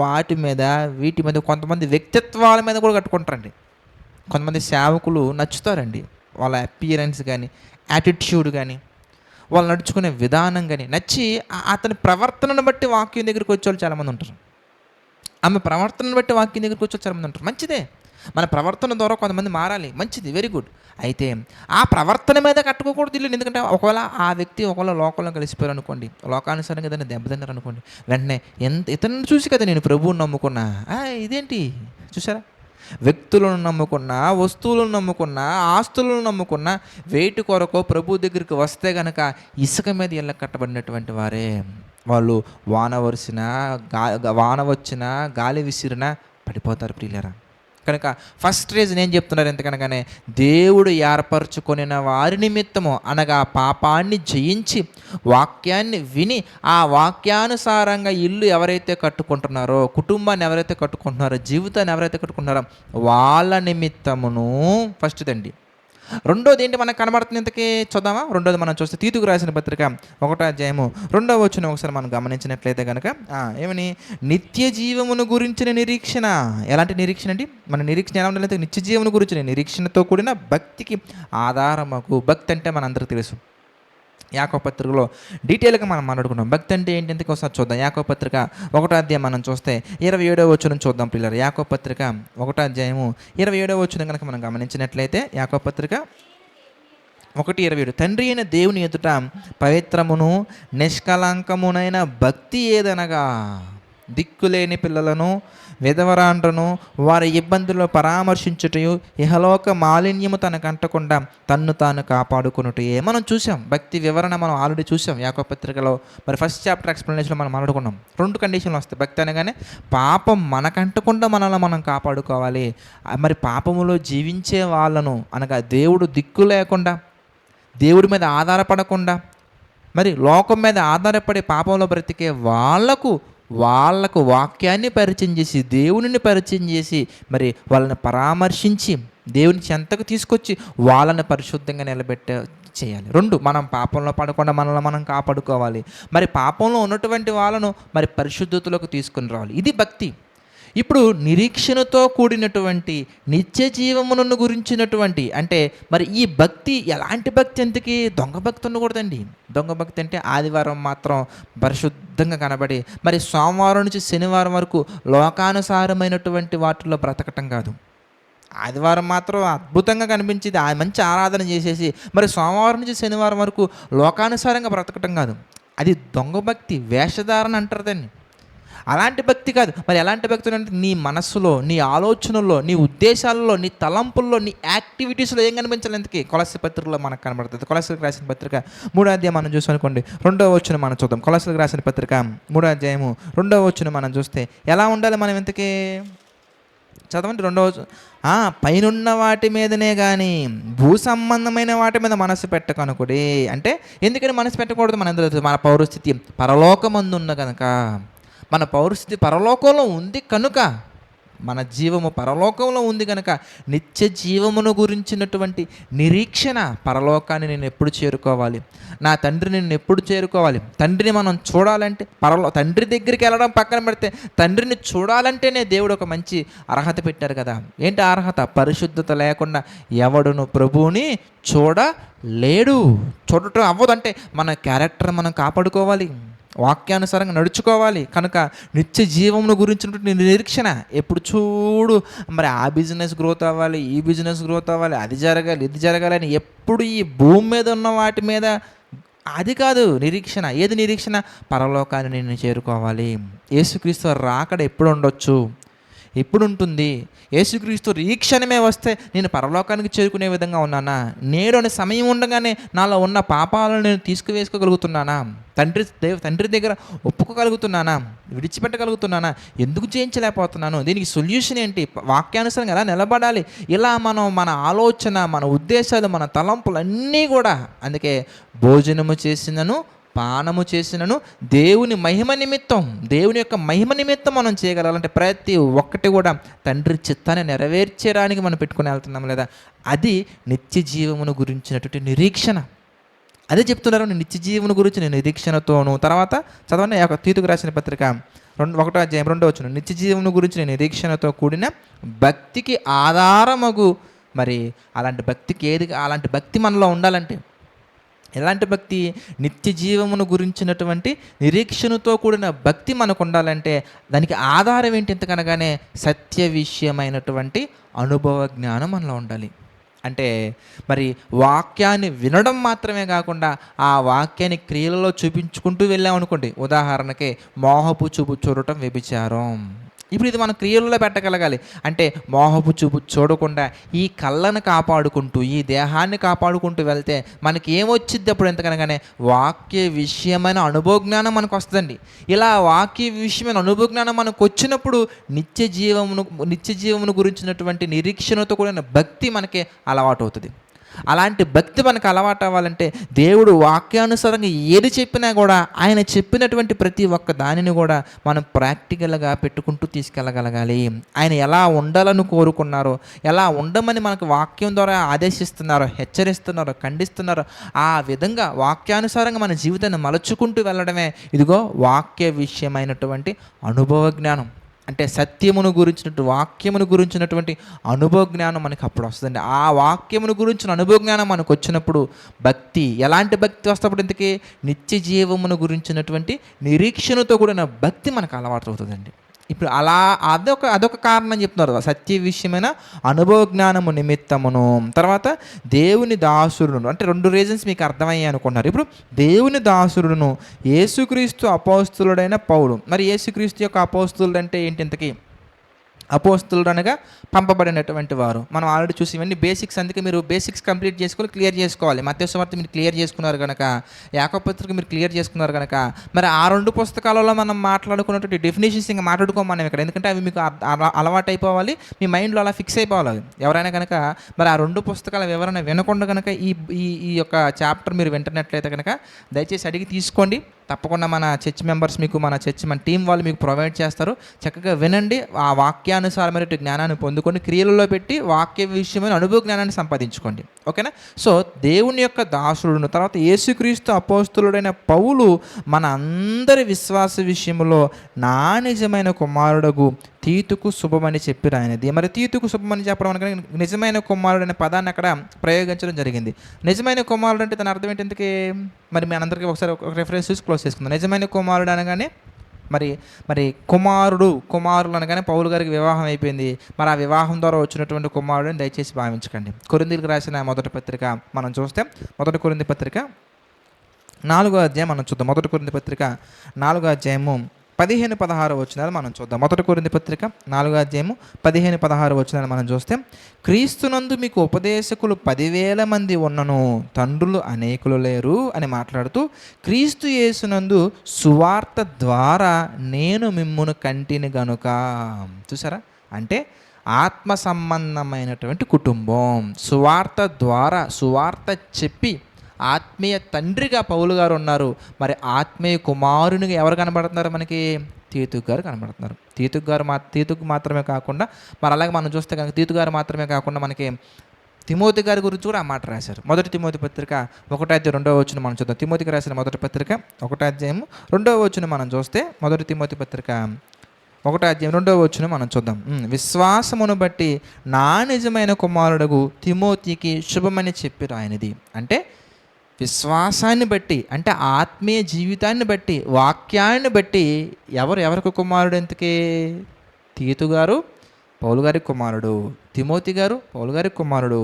వాటి మీద, వీటి మీద, కొంతమంది వ్యక్తిత్వాల మీద కూడా కట్టుకుంటారండి. కొంతమంది సేవకులు నచ్చుతారండి. వాళ్ళ అపియరెన్స్ కానీ, యాటిట్యూడ్ కానీ, వాళ్ళు నడుచుకునే విధానం కానీ నచ్చి అతని ప్రవర్తనను బట్టి వాక్యం దగ్గరికి వచ్చేవాళ్ళు చాలామంది ఉంటారు. ఆమె ప్రవర్తనను బట్టి వాక్యం దగ్గరికి వచ్చేవాళ్ళు చాలామంది ఉంటారు. మంచిదే, మన ప్రవర్తన ద్వారా కొంతమంది మారాలి, మంచిది, వెరీ గుడ్. అయితే ఆ ప్రవర్తన మీద కట్టుకోకూడదు ఇల్లు. ఎందుకంటే ఒకవేళ ఆ వ్యక్తి ఒకవేళ లోకంలో కలిసిపోయారు అనుకోండి, లోకానుసారంగా ఏదైనా దెబ్బతిన్నారు అనుకోండి, వెంటనే ఇతన్ని చూసి కదా నేను ప్రభువుని నమ్ముకున్నా, ఇదేంటి చూసారా? వ్యక్తులను నమ్ముకున్నా, వస్తువులను నమ్ముకున్నా, ఆస్తులను నమ్ముకున్నా, వేటి కొరకో ప్రభు దగ్గరికి వస్తే గనక ఇసుక మీద ఇళ్ళ కట్టబడినటువంటి వారే. వాళ్ళు వాన వచ్చినా గాలి విసిరినా పడిపోతారు ప్రియులారా. కనుక ఫస్ట్ రీజన్ ఏం చెప్తున్నారు ఎందుకనగానే, దేవుడు ఏర్పరచుకొనిన వారి నిమిత్తము, అనగా పాపాన్ని జయించి వాక్యాన్ని విని ఆ వాక్యానుసారంగా ఇల్లు ఎవరైతే కట్టుకుంటున్నారో, కుటుంబాన్ని ఎవరైతే కట్టుకుంటున్నారో, జీవితాన్ని ఎవరైతే కట్టుకుంటున్నారో వాళ్ళ నిమిత్తమును ఫస్ట్దండి. రెండోది ఏంటి మనకు కనబడుతుంది? ఇంతకీ చూద్దామా? రెండోది మనం చూస్తే తీతుకు రాసిన పత్రిక 1వ అధ్యాయము 2వ వచనం ఒకసారి మనం గమనించినట్లయితే కనుక ఏమని, నిత్య జీవమును గురించిన నిరీక్షణ. ఎలాంటి నిరీక్షణ అండి? మన నిరీక్షణ ఎలా ఉండాలంటే నిత్య జీవమును గురించిన నిరీక్షణతో కూడిన భక్తికి ఆధారముకు. భక్తి అంటే మనందరికీ తెలుసు. యాకోబు పత్రికలో డీటెయిల్గా మనం మాట్లాడుకున్నాం. భక్తి అంటే ఏంటి ఎందుకు ఒకసారి చూద్దాం. యాకోబు పత్రిక 1వ అధ్యాయం మనం చూస్తే 27వ వచనం చూద్దాం పిల్లలు. యాకోబు పత్రిక 1వ అధ్యాయము 27వ వచనం కనుక మనం గమనించినట్లయితే, యాకోబు పత్రిక 1:27, తండ్రి అయిన దేవుని ఎదుట పవిత్రమును నిష్కలంకమునైన భక్తి ఏదనగా దిక్కులేని పిల్లలను, విధవరాండ్రను వారి ఇబ్బందుల్లో పరామర్శించుటయు, ఇహలోక మాలిన్యము తనకంటకుండా తన్ను తాను కాపాడుకున్నటయే. మనం చూసాం భక్తి వివరణ, మనం ఆల్రెడీ చూసాం యాకోబు పత్రికలో. మరి ఫస్ట్ చాప్టర్ ఎక్స్ప్లెనేషన్లో మనం మాట్లాడుకున్నాం. 2 కండిషన్లు వస్తాయి భక్తి అనగానే. పాపం మనకంటకుండా మనల్ని మనం కాపాడుకోవాలి. మరి పాపములో జీవించే వాళ్ళను, అనగా దేవుడు దిక్కు లేకుండా, దేవుడి మీద ఆధారపడకుండా, మరి లోకం మీద ఆధారపడి పాపంలో బ్రతికే వాళ్ళకు వాక్యాన్ని పరిచయం చేసి, దేవునిని పరిచయం చేసి, మరి వాళ్ళని పరామర్శించి దేవుని చెంతకు తీసుకొచ్చి వాళ్ళని పరిశుద్ధంగా చేయాలి. 2, మనం పాపంలో పడకుండా మనల్ని మనం కాపాడుకోవాలి. మరి పాపంలో ఉన్నటువంటి వాళ్ళను మరి పరిశుద్ధతలోకి తీసుకుని రావాలి. ఇది భక్తి. ఇప్పుడు నిరీక్షణతో కూడినటువంటి నిత్య జీవమును గురించినటువంటి, అంటే మరి ఈ భక్తి ఎలాంటి భక్తి? ఎంతకి దొంగ భక్తి ఉండకూడదండి. దొంగ భక్తి అంటే ఆదివారం మాత్రం పరిశుద్ధంగా కనబడి, మరి సోమవారం నుంచి శనివారం వరకు లోకానుసారమైనటువంటి వాటిల్లో బ్రతకటం కాదు. ఆదివారం మాత్రం అద్భుతంగా కనిపించింది, మంచి ఆరాధన చేసేసి మరి సోమవారం నుంచి శనివారం వరకు లోకానుసారంగా బ్రతకటం కాదు. అది దొంగ భక్తి, వేషధారణ అంటారు దాన్ని. అలాంటి భక్తి కాదు. మరి ఎలాంటి భక్తి అంటే నీ మనస్సులో, నీ ఆలోచనల్లో, నీ ఉద్దేశాలలో, నీ తలంపుల్లో, నీ యాక్టివిటీస్లో ఏం కనిపించాలి? ఎందుకే కొలస్సీ పత్రికలో మనకు కనబడుతుంది. కొలస్సీలకు రాసిన పత్రిక 3వ అధ్యాయం మనం చూసాం అనుకోండి, 2వ వచనం మనం చూద్దాం. కొలస్సీలకు రాసిన పత్రిక 3వ అధ్యాయము 2వ వచనం మనం చూస్తే ఎలా ఉండాలి మనం? ఇంతకీ చదవండి 2వ వచనం. పైనున్న వాటి మీదనే కానీ భూ సంబంధమైన వాటి మీద మనసు పెట్టకనుకుడి. అంటే ఎందుకని మనసు పెట్టకూడదు? మన పౌరస్థితి పరలోకమందు ఉన్న కనుక, మన పౌరస్థితి పరలోకంలో ఉంది కనుక మన జీవము పరలోకంలో ఉంది కనుక నిత్య జీవమును గురించినటువంటి నిరీక్షణ, పరలోకాన్ని నేను ఎప్పుడు చేరుకోవాలి, నా తండ్రిని నేను ఎప్పుడు చేరుకోవాలి. తండ్రిని మనం చూడాలంటే తండ్రి దగ్గరికి వెళ్ళడం పక్కన పెడితే తండ్రిని చూడాలంటేనే దేవుడు ఒక మంచి అర్హత పెట్టారు కదా. ఏంటి అర్హత? పరిశుద్ధత లేకుండా ఎవడును ప్రభువుని చూడలేడు. చూడటం అవ్వదు. అంటే మన క్యారెక్టర్ మనం కాపాడుకోవాలి, వాక్యానుసారంగా నడుచుకోవాలి. కనుక నిత్య జీవమును గురించినటువంటి నిరీక్షణ ఎప్పుడు చూడు మరి ఆ బిజినెస్ గ్రోత్ అవ్వాలి, ఈ బిజినెస్ గ్రోత్ అవ్వాలి, అది జరగాలి, ఇది జరగాలి అని ఎప్పుడు ఈ భూమి మీద ఉన్న వాటి మీద అది కాదు నిరీక్షణ. ఏది నిరీక్షణ? పరలోకాన్ని నేను చేరుకోవాలి. యేసుక్రీస్తు రాకడ ఎప్పుడు ఉండొచ్చు, ఎప్పుడు ఉంటుంది? యేసుక్రీస్తు ఈ క్షణమే వస్తే నేను పరలోకానికి చేరుకునే విధంగా ఉన్నానా? నేడు అనే సమయం ఉండగానే నాలో ఉన్న పాపాలను నేను తీసుకువేసుకోగలుగుతున్నానా? తండ్రి దగ్గర ఒప్పుకోగలుగుతున్నానా? విడిచిపెట్టగలుగుతున్నానా? ఎందుకు చేయించలేకపోతున్నాను? దీనికి సొల్యూషన్ ఏంటి? వాక్యానుసారంగా ఎలా నిలబడాలి? ఇలా మనం మన ఆలోచన, మన ఉద్దేశాలు, మన తలంపులు అన్నీ కూడా అందుకే భోజనము చేసినను పానము చేసినను దేవుని మహిమ నిమిత్తం, దేవుని యొక్క మహిమ నిమిత్తం మనం చేయగలాలంటే ప్రతి ఒక్కటి కూడా తండ్రి చిత్తాన్ని నెరవేర్చడానికి మనం పెట్టుకుని వెళ్తున్నాం లేదా? అది నిత్య జీవమును గురించినటువంటి నిరీక్షణ. అదే చెప్తున్నారు, నిత్య జీవమును గురించి నిరీక్షణతోను. తర్వాత చదవండి తీతుకు రాసిన పత్రిక 1వ అధ్యాయం 2వ వచనం. నిత్య జీవమును గురించి నిరీక్షణతో కూడిన భక్తికి ఆధారమగు. మరి అలాంటి భక్తి మనలో ఉండాలంటే ఎలాంటి భక్తి? నిత్య జీవమును గురించినటువంటి నిరీక్షణతో కూడిన భక్తి మనకు ఉండాలంటే దానికి ఆధారం ఏంటి? ఎంతకనగానే సత్య విషయమైనటువంటి అనుభవ జ్ఞానం మనలో ఉండాలి. అంటే మరి వాక్యాన్ని వినడం మాత్రమే కాకుండా ఆ వాక్యాన్ని క్రియలలో చూపించుకుంటూ వెళ్ళామనుకోండి. ఉదాహరణకి మోహపు చూపు చూడటం వ్యభిచారం. ఇప్పుడు ఇది మనం క్రియల్లో పెట్టగలగాలి. అంటే మోహపు చూపు చూడకుండా ఈ కళ్ళను కాపాడుకుంటూ, ఈ దేహాన్ని కాపాడుకుంటూ వెళ్తే మనకి ఏమొచ్చిద్ది? అప్పుడు ఎంతకనగానే వాక్య విషయమైన అనుభవ జ్ఞానం మనకు వస్తుందండి. ఇలా వాక్య విషయమైన అనుభవ జ్ఞానం మనకు వచ్చినప్పుడు నిత్య జీవమును గురించినటువంటి నిరీక్షణతో కూడిన భక్తి మనకి అలవాటు అవుతుంది. అలాంటి భక్తి మనకు అలవాటు అవ్వాలంటే దేవుడు వాక్యానుసారంగా ఏది చెప్పినా కూడా ఆయన చెప్పినటువంటి ప్రతి ఒక్క దానిని కూడా మనం ప్రాక్టికల్గా పెట్టుకుంటూ తీసుకెళ్ళగలగాలి. ఆయన ఎలా ఉండాలని కోరుకున్నారో, ఎలా ఉండమని మనకు వాక్యం ద్వారా ఆదేశిస్తున్నారో, హెచ్చరిస్తున్నారో, ఖండిస్తున్నారో ఆ విధంగా వాక్యానుసారంగా మన జీవితాన్ని మలుచుకుంటూ వెళ్ళడమే ఇదిగో వాక్య విషయమైనటువంటి అనుభవ జ్ఞానం. అంటే వాక్యమును గురించినటువంటి అనుభవ జ్ఞానం మనకి అప్పుడు వస్తుందండి. ఆ వాక్యమును గురించిన అనుభవ జ్ఞానం మనకు వచ్చినప్పుడు భక్తి, ఎలాంటి భక్తి వస్తప్పుడు ఇంతకీ నిత్య జీవమును గురించినటువంటి నిరీక్షణతో కూడిన భక్తి మనకు అలవాటు అవుతుందండి. ఇప్పుడు అలా అదొక కారణం చెప్తున్నారు, సత్య విషయమైన అనుభవ జ్ఞానము నిమిత్తమును. తర్వాత దేవుని దాసుడును, అంటే 2 రీజన్స్ మీకు అర్థమయ్యాయి అనుకున్నారు. ఇప్పుడు దేవుని దాసుడును యేసుక్రీస్తు అపోస్తులుడైన పౌలు. మరి యేసుక్రీస్తు యొక్క అపోస్తులుడు అంటే ఏంటి? ఇంతకీ అపోస్తులుడు అనగా పంపబడినటువంటి వారు. మనం ఆల్రెడీ చూసి ఇవన్నీ బేసిక్స్. అందుకే మీరు బేసిక్స్ కంప్లీట్ చేసుకొని క్లియర్ చేసుకోవాలి. మత్తయి సువార్త మీరు క్లియర్ చేసుకున్నారు కనుక, యాకోబు పత్రిక మీరు క్లియర్ చేసుకున్నారు కనుక, మరి ఆ 2 పుస్తకాలలో మనం మాట్లాడుకున్నటువంటి డెఫినేషన్స్ ఇంకా మాట్లాడుకోమనం ఇక్కడ. ఎందుకంటే అవి మీకు అలవాటు అయిపోవాలి, మీ మైండ్లో అలా ఫిక్స్ అయిపోవాలి. ఎవరైనా కనుక మరి ఆ 2 పుస్తకాల వివరణ వినకుండా కనుక ఈ యొక్క చాప్టర్ మీరు వింటున్నట్లయితే కనుక దయచేసి అడిగి తీసుకోండి. తప్పకుండా మన టీం వాళ్ళు మీకు ప్రొవైడ్ చేస్తారు. చక్కగా వినండి, ఆ వాక్యానుసారమైన జ్ఞానాన్ని పొందుకొని క్రియలలో పెట్టి వాక్య విషయమైన అనుభవ జ్ఞానాన్ని సంపాదించుకోండి. ఓకేనా? సో దేవుని యొక్క దాసుడును, తర్వాత యేసుక్రీస్తు అపోస్తులుడైన పౌలు మన అందరి విశ్వాస విషయంలో నా నిజమైన కుమారుడగు తీతుకు శుభమని చెప్పి రాయనది. మరి తీతుకు శుభమని చెప్పడం అనగా నిజమైన కుమారుడు అనే పదాన్ని అక్కడ ప్రయోగించడం జరిగింది. నిజమైన కుమారుడు అంటే దాని అర్థం ఏంటి? మరి మీ అందరికీ ఒకసారి ఒక రెఫరెన్స్ చూసి క్లోజ్ చేసుకుందాం. నిజమైన కుమారుడు అనగానే మరి కుమారులు అనగానే పౌలు గారికి వివాహం అయిపోయింది. మరి ఆ వివాహం ద్వారా వచ్చినటువంటి కుమారుడిని దయచేసి భావించకండి. కొరింథీయులకు రాసిన మొదటి పత్రిక మనం చూస్తే, మొదటి కొరింథీ పత్రిక 4వ అధ్యాయం మనం చూద్దాం. మొదటి కొరింథీ పత్రిక 4వ అధ్యాయము 15-16 వచనాలు మనం చూద్దాం. మొదటి కొరింథీ పత్రిక 4వ అధ్యాయము 15-16 వచనాలు మనం చూస్తే, క్రీస్తునందు మీకు ఉపదేశకులు 10,000 మంది ఉన్నను, తండ్రులు అనేకులు లేరు అని మాట్లాడుతూ, క్రీస్తు యేసునందు సువార్త ద్వారా నేను మిమ్మును కంటిని గనుక. చూసారా? అంటే ఆత్మ సంబంధమైనటువంటి కుటుంబం సువార్త ద్వారా, సువార్త చెప్పి ఆత్మీయ తండ్రిగా పౌలు గారు ఉన్నారు. మరి ఆత్మీయ కుమారునిగా ఎవరు కనబడుతున్నారు మనకి? తీతు గారు కనబడుతున్నారు. తీతుకు మాత్రమే కాకుండా మరి అలాగే మనం చూస్తే కనుక తీతు గారు మాత్రమే కాకుండా మనకి తిమోతి గారి గురించి కూడా ఆ మాట రాశారు. మొదటి తిమోతి పత్రిక 1:2 మనం చూద్దాం. తిమోతికి రాసిన మొదటి పత్రిక 1:2 మనం చూస్తే, మొదటి తిమోతి పత్రిక 1:2 మనం చూద్దాం. విశ్వాసమును బట్టి నా నిజమైన కుమారుడగు తిమోతికి శుభమని చెప్పి రాయనిది. అంటే విశ్వాసాన్ని బట్టి, అంటే ఆత్మీయ జీవితాన్ని బట్టి, వాక్యాన్ని బట్టి ఎవరికి కుమారుడు? ఎంతకే? తీతు గారు పౌలు గారి కుమారుడు, తిమోతి గారు పౌలు గారి కుమారుడు.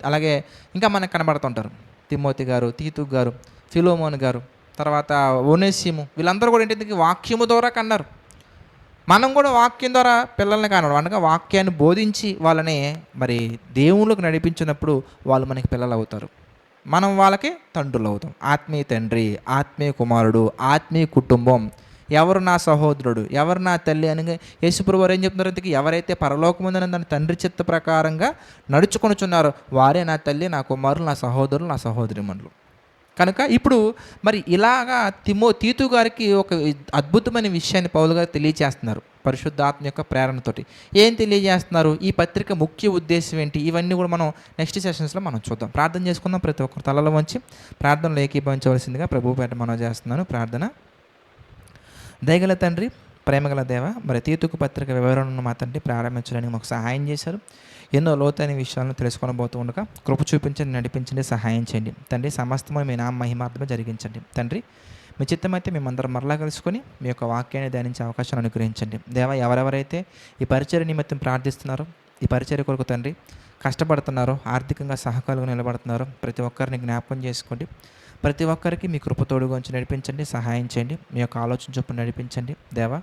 అలాగే ఇంకా మనకు కనబడుతుంటారు తిమోతి గారు, తీతు గారు, ఫిలోమోన్ గారు, తర్వాత ఒనేసిము. వీళ్ళందరూ కూడా ఏంటి? వాక్యము ద్వారా కన్నారు. మనం కూడా వాక్యం ద్వారా పిల్లల్ని కానడం, అనగా వాక్యాన్ని బోధించి వాళ్ళని మరి దేవుళ్ళకు నడిపించినప్పుడు వాళ్ళు మనకి పిల్లలు అవుతారు. మనం వాళ్ళకి తండ్రులు అవుతాం. ఆత్మీయ తండ్రి, ఆత్మీయ కుమారుడు, ఆత్మీయ కుటుంబం. ఎవరు నా సహోదరుడు, ఎవరు నా తల్లి అని యేసుప్రభువు వారు ఏం చెప్తున్నారు? ఇంతకీ ఎవరైతే పరలోకముందున దాని తండ్రి చిత్త ప్రకారంగా నడుచుకొనుచున్నారో వారే నా తల్లి, నా కుమారులు, నా సహోదరులు, నా సహోదరిమణులు. కనుక ఇప్పుడు మరి ఇలాగా తీతు గారికి ఒక అద్భుతమైన విషయాన్ని పౌలు గారు తెలియజేస్తున్నారు పరిశుద్ధాత్మ యొక్క ప్రేరణతోటి. ఏం తెలియజేస్తున్నారు? ఈ పత్రిక ముఖ్య ఉద్దేశం ఏంటి? ఇవన్నీ కూడా మనం నెక్స్ట్ సెషన్స్లో మనం చూద్దాం. ప్రార్థన చేసుకుందాం. ప్రతి ఒక్కరు తలలో వంచి ప్రార్థనలు ఏకీభవించవలసిందిగా ప్రభువు పేట మనం చేస్తున్నాను. ప్రార్థన. దయగల తండ్రి, ప్రేమగల దేవ, మరి తీతుకు పత్రిక వివరణను మా తండ్రి ప్రారంభించడానికి మాకు సహాయం చేశారు. ఎన్నో లోతైన విషయాలను తెలుసుకొనబోతూ ఉండగా కృప చూపించండి, నడిపించండి, సహాయం చేయండి తండ్రి. సమస్తము మీ నామ మహిమార్థమే జరిగించండి తండ్రి. మీ చిత్తమైతే మేమందరం మరలా కలుసుకొని మీ యొక్క వాక్యాన్ని ధ్యానించే అవకాశాన్ని అనుగ్రహించండి దేవ. ఎవరెవరైతే ఈ పరిచర్య నిమిత్తం ప్రార్థిస్తున్నారో, ఈ పరిచర్య కొరకు తండ్రి కష్టపడుతున్నారో, ఆర్థికంగా సహకారులుగా నిలబడుతున్నారో ప్రతి ఒక్కరిని జ్ఞాపకం చేసుకోండి. ప్రతి ఒక్కరికి మీ కృప తోడుగా ఉంచి నడిపించండి, సహాయం చేయండి. మీ యొక్క ఆలోచన చొప్పున నడిపించండి దేవా.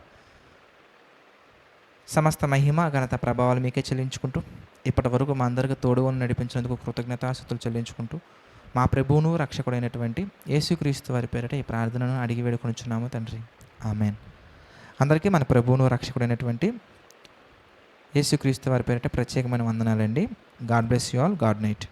సమస్త మహిమ, ఘనత, ప్రభావాలు మీకే చెల్లించుకుంటూ ఇప్పటి వరకు మా అందరికీ తోడుగా నడిపించినందుకు కృతజ్ఞతాస్తుతులు చెల్లించుకుంటూ మా ప్రభువును రక్షకుడైనటువంటి యేసుక్రీస్తు వారి పేరిట ఈ ప్రార్థనను అడిగి వేడుకొనిచున్నాము తండ్రి. ఆమెన్. అందరికీ మన ప్రభువును రక్షకుడైనటువంటి యేసుక్రీస్తు వారి పేరిట ప్రత్యేకమైన వందనాలండి. God bless you all. God night.